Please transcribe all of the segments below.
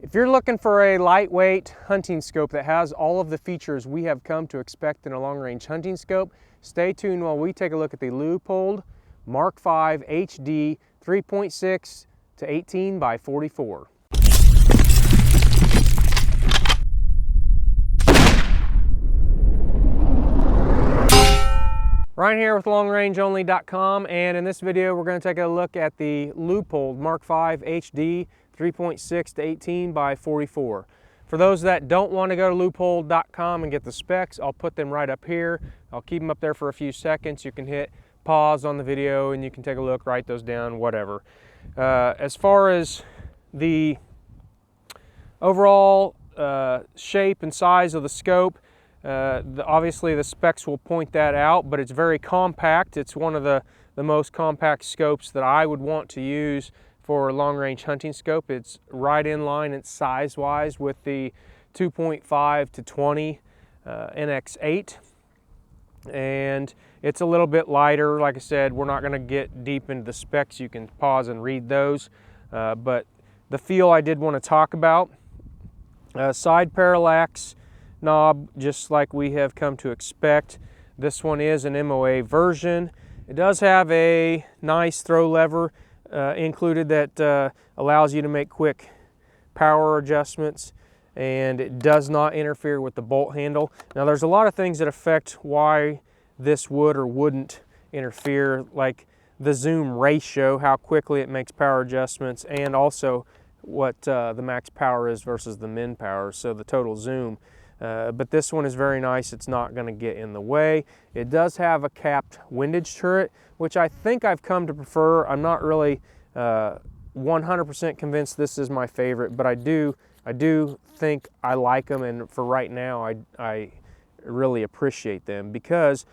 If you're looking for a lightweight hunting scope that has all of the features we have come to expect in a long-range hunting scope, stay tuned while we take a look at the Leupold Mark 5 HD 3.6 to 18 by 44. Ryan here with LongRangeOnly.com, and in this video we're going to take a look at the Leupold Mark 5 HD 3.6 to 18 by 44. For those that don't want to go to Leupold.com and get the specs, I'll put them right up here. I'll keep them up there for a few seconds. You can hit pause on the video and you can take a look, write those down, whatever. As far as the overall shape and size of the scope, obviously the specs will point that out, but it's very compact. It's one of the most compact scopes that I would want to use for a long-range hunting scope. It's right in line, it's size-wise, with the 2.5 to 20 NX8. And it's a little bit lighter. Like I said, we're not going to get deep into the specs. You can pause and read those. But the feel I did want to talk about. Side parallax knob, just like we have come to expect. This one is an MOA version. It does have a nice throw lever included that allows you to make quick power adjustments, and it does not interfere with the bolt handle. Now there's a lot of things that affect why this would or wouldn't interfere, like the zoom ratio, how quickly it makes power adjustments, and also what the max power is versus the min power, so the total zoom. But this one is very nice. It's not going to get in the way. It does have a capped windage turret, which I think I've come to prefer. I'm not really 100% convinced this is my favorite, but I do think I like them, and for right now I really appreciate them, because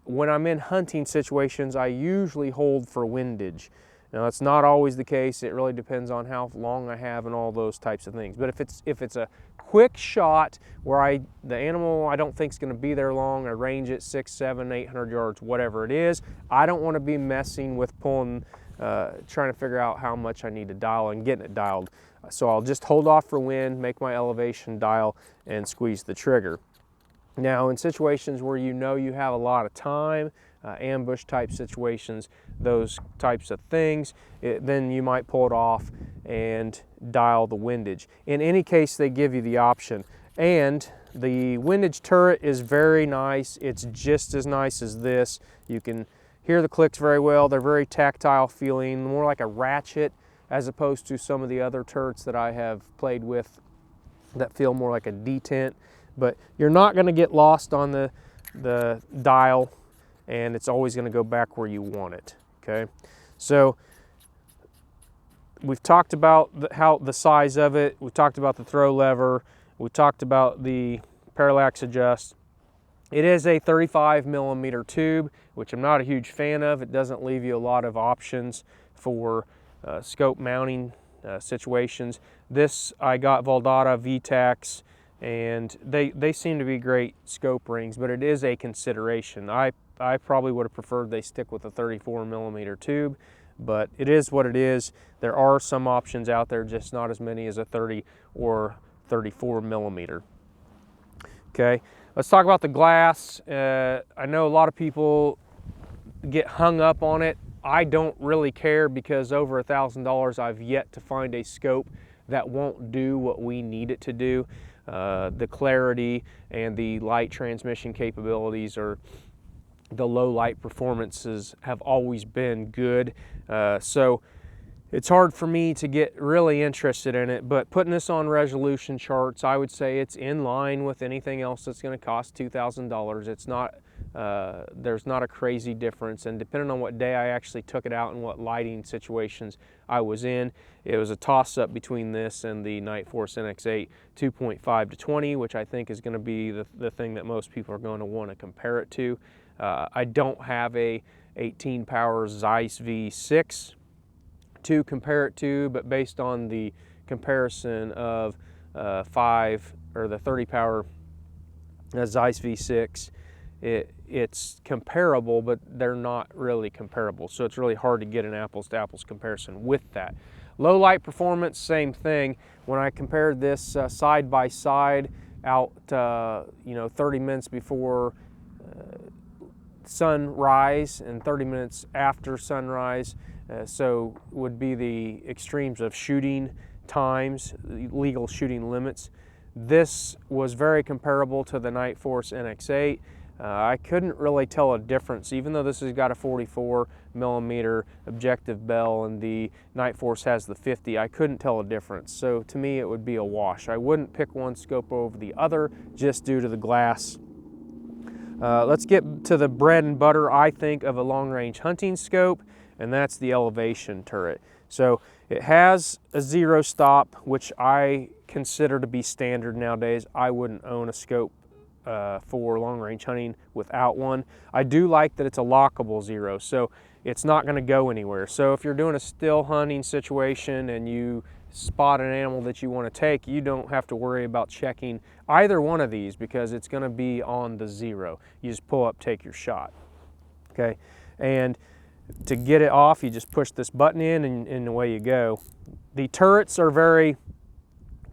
when I'm in hunting situations I usually hold for windage. Now that's not always the case. It really depends on how long I have and all those types of things. But if it's a quick shot where the animal I don't think is going to be there long, I range it 600, 700, 800 yards, whatever it is, I don't want to be messing with pulling, trying to figure out how much I need to dial and getting it dialed. So I'll just hold off for wind, make my elevation dial, and squeeze the trigger. Now in situations where you know you have a lot of time, ambush type situations, those types of things, then you might pull it off and dial the windage. In any case, they give you the option. And the windage turret is very nice. It's just as nice as this. You can hear the clicks very well. They're very tactile feeling, more like a ratchet as opposed to some of the other turrets that I have played with that feel more like a detent. But you're not going to get lost on the dial, and it's always going to go back where you want it. Okay, so we've talked about the size of it. We talked about the throw lever. We talked about the parallax adjust. It is a 35 millimeter tube, which I'm not a huge fan of. It doesn't leave you a lot of options for scope mounting situations. This I got Valdata VTACs, and they seem to be great scope rings, but it is a consideration. I probably would have preferred they stick with a 34 millimeter tube, but it is what it is. There are some options out there, just not as many as a 30 or 34 millimeter. Okay, let's talk about the glass. I know a lot of people get hung up on it. I don't really care, because over $1,000 I've yet to find a scope that won't do what we need it to do. The clarity and the light transmission capabilities, or the low light performances, have always been good. So it's hard for me to get really interested in it, but putting this on resolution charts, I would say it's in line with anything else that's going to cost $2,000. It's not, there's not a crazy difference, and depending on what day I actually took it out and what lighting situations I was in, it was a toss-up between this and the Night Force NX8 2.5 to 20, which I think is going to be the thing that most people are going to want to compare it to. I don't have a 18 power Zeiss V6 to compare it to, but based on the comparison of the 30 power Zeiss V6, it's comparable, but they're not really comparable. So it's really hard to get an apples to apples comparison with that. Low light performance, same thing. When I compared this side by side out, 30 minutes before sunrise and 30 minutes after sunrise, so would be the extremes of shooting times, legal shooting limits. This was very comparable to the Night Force NX8. I couldn't really tell a difference, even though this has got a 44mm objective bell and the Night Force has the 50. I couldn't tell a difference, so to me it would be a wash. I wouldn't pick one scope over the other just due to the glass. Let's get to the bread and butter, I think, of a long-range hunting scope, and that's the elevation turret. So it has a zero stop, which I consider to be standard nowadays. I wouldn't own a scope for long-range hunting without one. I do like that it's a lockable zero, so it's not going to go anywhere. So if you're doing a still hunting situation and you spot an animal that you want to take, you don't have to worry about checking either one of these because it's going to be on the zero. You just pull up, take your shot. Okay, and to get it off, you just push this button in and away you go. The turrets are very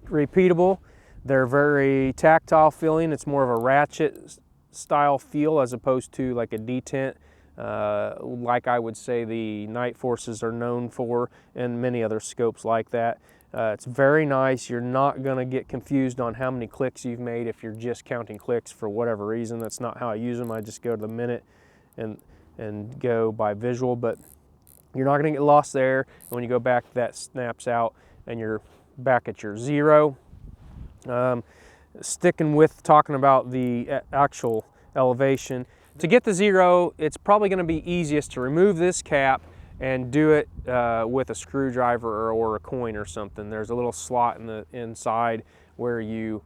repeatable. They're very tactile feeling. It's more of a ratchet style feel as opposed to like a detent, like I would say the Night Forces are known for, and many other scopes like that. It's very nice. You're not going to get confused on how many clicks you've made if you're just counting clicks for whatever reason. That's not how I use them. I just go to the minute and go by visual, but you're not going to get lost there. And when you go back, that snaps out and you're back at your zero. Sticking with talking about the actual elevation, to get the zero, it's probably going to be easiest to remove this cap and do it with a screwdriver or a coin or something. There's a little slot in the inside where you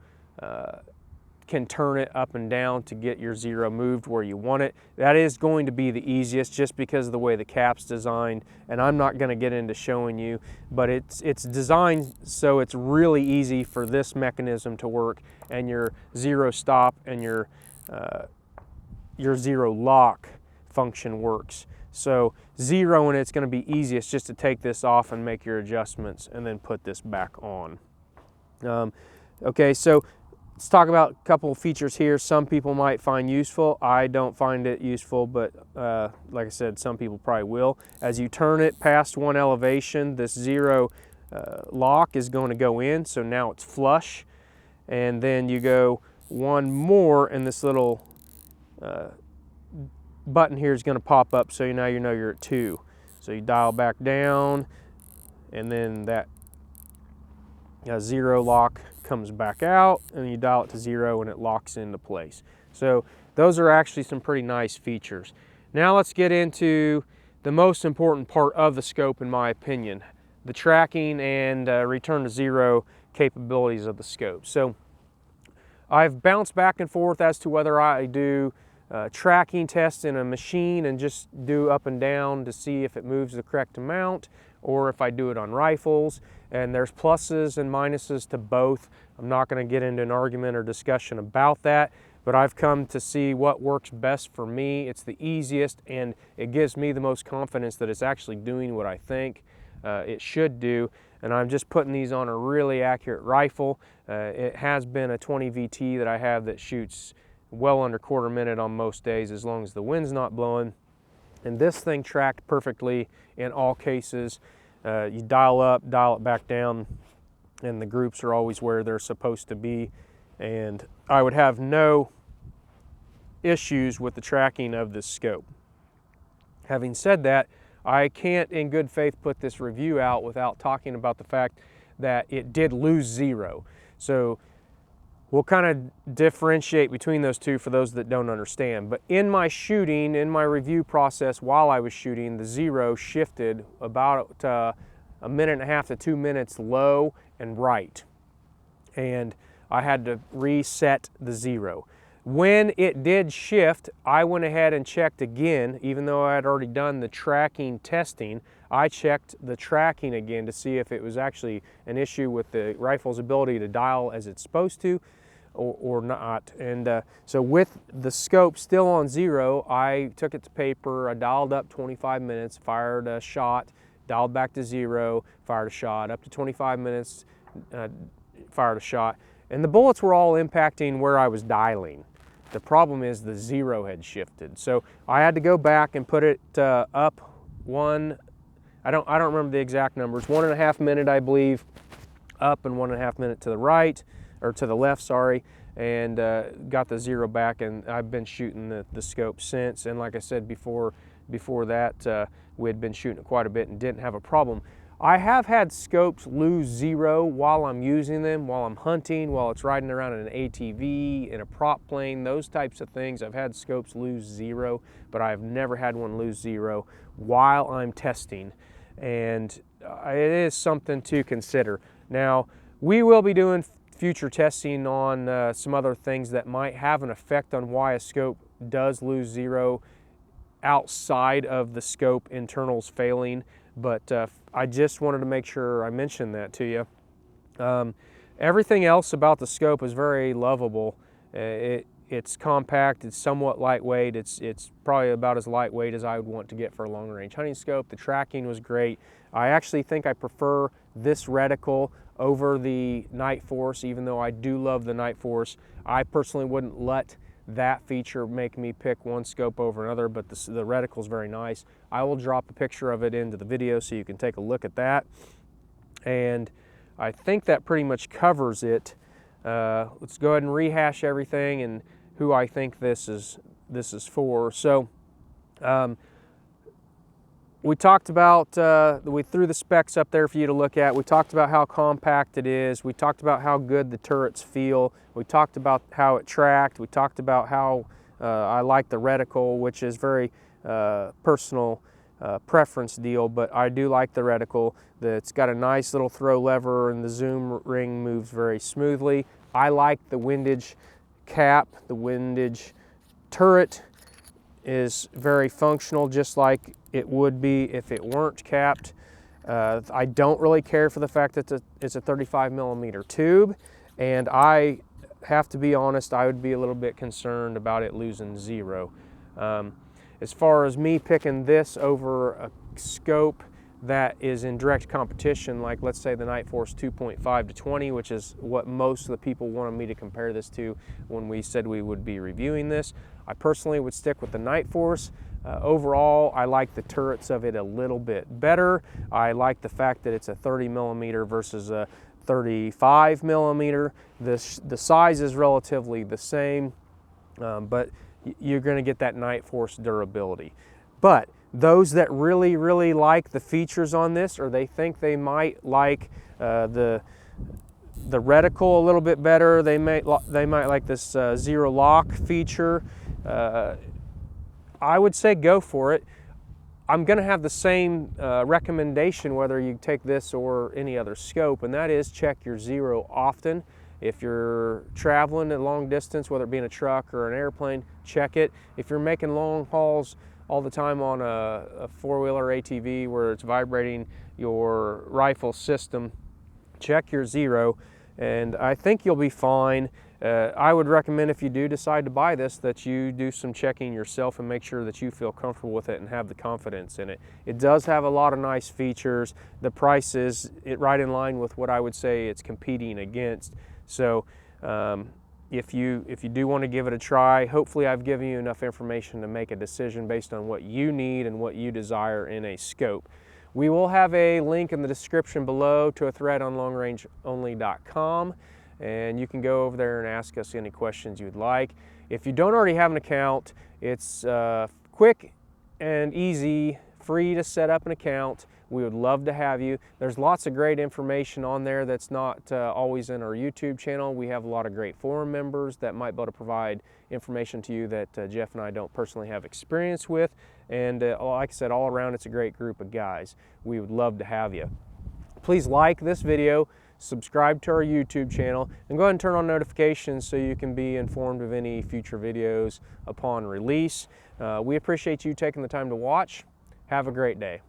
can turn it up and down to get your zero moved where you want it. That is going to be the easiest just because of the way the cap's designed, and I'm not going to get into showing you, but it's designed so it's really easy for this mechanism to work, and your zero stop and your zero lock function works. So zeroing it's going to be easiest just to take this off and make your adjustments and then put this back on. Okay, so let's talk about a couple of features here some people might find useful. I don't find it useful, but like I said, some people probably will. As you turn it past one elevation, this zero lock is going to go in, so now it's flush. And then you go one more and this little button here is going to pop up, so now you know you're at 2. So you dial back down, and then that zero lock comes back out, and you dial it to 0 and it locks into place. So those are actually some pretty nice features. Now let's get into the most important part of the scope, in my opinion, the tracking and return to zero capabilities of the scope. So I've bounced back and forth as to whether I do tracking tests in a machine and just do up and down to see if it moves the correct amount, or if I do it on rifles. And there's pluses and minuses to both. I'm not going to get into an argument or discussion about that, but I've come to see what works best for me. It's the easiest, and it gives me the most confidence that it's actually doing what I think it should do. And I'm just putting these on a really accurate rifle. It has been a 20 VT that I have that shoots well under quarter minute on most days as long as the wind's not blowing. And this thing tracked perfectly in all cases. You dial up, dial it back down, and the groups are always where they're supposed to be. And I would have no issues with the tracking of this scope. Having said that, I can't in good faith put this review out without talking about the fact that it did lose zero. So we'll kind of differentiate between those two for those that don't understand. But in my shooting, in my review process while I was shooting, the zero shifted about 1.5 to 2 minutes low and right. And I had to reset the zero. When it did shift, I went ahead and checked again. Even though I had already done the tracking testing, I checked the tracking again to see if it was actually an issue with the rifle's ability to dial as it's supposed to or not. And so with the scope still on zero, I took it to paper, I dialed up 25 minutes, fired a shot, dialed back to 0, fired a shot, up to 25 minutes, fired a shot. And the bullets were all impacting where I was dialing. The problem is the 0 had shifted. So I had to go back and put it up one, I don't remember the exact numbers, 1.5 minute, I believe, up and 1.5 minute to the right, or to the left, sorry, and got the 0 back, and I've been shooting the scope since. And like I said before that, we had been shooting it quite a bit and didn't have a problem. I have had scopes lose 0 while I'm using them, while I'm hunting, while it's riding around in an ATV, in a prop plane, those types of things. I've had scopes lose 0, but I've never had one lose 0 while I'm testing. And it is something to consider. Now, we will be doing future testing on some other things that might have an effect on why a scope does lose 0 outside of the scope internals failing, but I just wanted to make sure I mentioned that to you. Everything else about the scope is very lovable. It's compact, it's somewhat lightweight, it's probably about as lightweight as I would want to get for a long range hunting scope. The tracking was great. I actually think I prefer this reticle over the Night Force, even though I do love the Night Force. I personally wouldn't let that feature make me pick one scope over another, but the reticle is very nice. I will drop a picture of it into the video so you can take a look at that. And I think that pretty much covers it. Let's go ahead and rehash everything and who I think this is for. So we talked about, we threw the specs up there for you to look at. We talked about how compact it is. We talked about how good the turrets feel. We talked about how it tracked. We talked about how I like the reticle, which is very personal preference deal, but I do like the reticle. It's got a nice little throw lever and the zoom ring moves very smoothly. I like the windage cap. The windage turret is very functional, just like it would be if it weren't capped. I don't really care for the fact that it's a 35mm tube, and I have to be honest, I would be a little bit concerned about it losing 0. As far as me picking this over a scope that is in direct competition, like let's say the Night Force 2.5 to 20, which is what most of the people wanted me to compare this to when we said we would be reviewing this, I personally would stick with the Night Force. Overall, I like the turrets of it a little bit better. I like the fact that it's a 30mm versus a 35mm. The size is relatively the same, but you're going to get that Night Force durability. But those that really, really like the features on this, or they think they might like the reticle a little bit better, they might like this 0 lock feature, I would say go for it. I'm going to have the same recommendation whether you take this or any other scope, and that is check your 0 often. If you're traveling a long distance, whether it be in a truck or an airplane, check it. If you're making long hauls all the time on a four-wheeler ATV where it's vibrating your rifle system, check your 0, and I think you'll be fine. I would recommend, if you do decide to buy this, that you do some checking yourself and make sure that you feel comfortable with it and have the confidence in it. It does have a lot of nice features. The price is right in line with what I would say it's competing against. So if you do want to give it a try, hopefully I've given you enough information to make a decision based on what you need and what you desire in a scope. We will have a link in the description below to a thread on longrangeonly.com, and you can go over there and ask us any questions you'd like. If you don't already have an account, it's quick and easy, free to set up an account. We would love to have you. There's lots of great information on there that's not always in our YouTube channel. We have a lot of great forum members that might be able to provide information to you that Jeff and I don't personally have experience with. And like I said, all around it's a great group of guys. We would love to have you. Please like this video, subscribe to our YouTube channel, and go ahead and turn on notifications so you can be informed of any future videos upon release. We appreciate you taking the time to watch. Have a great day.